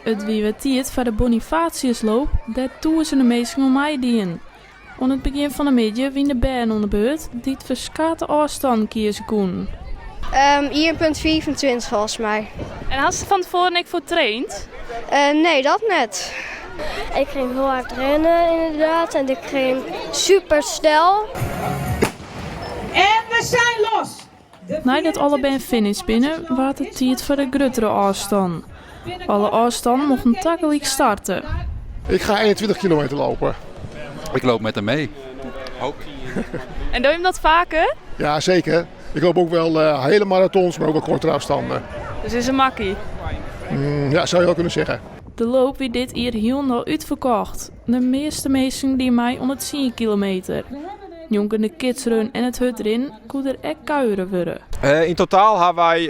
Het wie weer tijd voor de Bonifatiusloop, daar duizenden mensen om mij dienen. Aan het begin van de middag wien de band onder beurt die het verschillende afstand kiezen kon. 1,25 volgens mij. En had ze van tevoren niks voor traind? Nee, dat net. Ik ging heel hard rennen inderdaad en ik ging super snel. En we zijn los! Nadat alle band finish binnen, was het tijd voor de grotere afstand. Alle afstanden mochten tegelijk starten. Ik ga 21 kilometer lopen. Ik loop met hem mee. En doe je hem dat vaker? Ja, zeker. Ik loop ook wel hele marathons, maar ook wel kortere afstanden. Dus is een makkie. Ja, zou je wel kunnen zeggen. De loop werd dit hier helemaal uitverkocht. De meeste mensen die mij 110 kilometer. Jonken de kidsrun en het hutrin konden er echt kuieren worden. In totaal hebben wij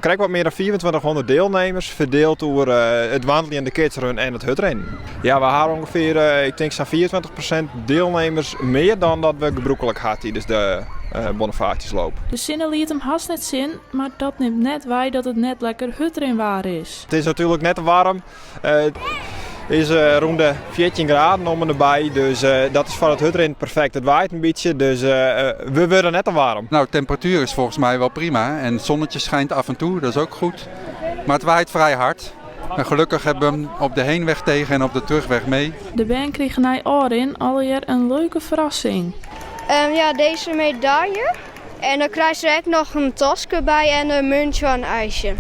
krijg wat meer dan 2400 deelnemers verdeeld door het wandelen, de kidsrun en het hutrennen. Ja, we hadden ongeveer, ik denk zo'n 24% deelnemers meer dan dat we gebruikelijk hadden, dus de Bonifatiusloop. De zinnen liet hem haast net zin, maar dat neemt net wij dat het net lekker hutrin waar is. Het is natuurlijk net te warm. Het is rond de 14 graden om en erbij, dus dat is voor het hutrennen perfect. Het waait een beetje, dus we worden net te warm. Nou, de temperatuur is volgens mij wel prima en het zonnetje schijnt af en toe, dat is ook goed. Maar het waait vrij hard. En gelukkig hebben we hem op de heenweg tegen en op de terugweg mee. De band kreeg na Orin alweer een leuke verrassing. Ja, deze medaille. En dan krijg je er ook nog een tasje bij en een muntje en een ijsje.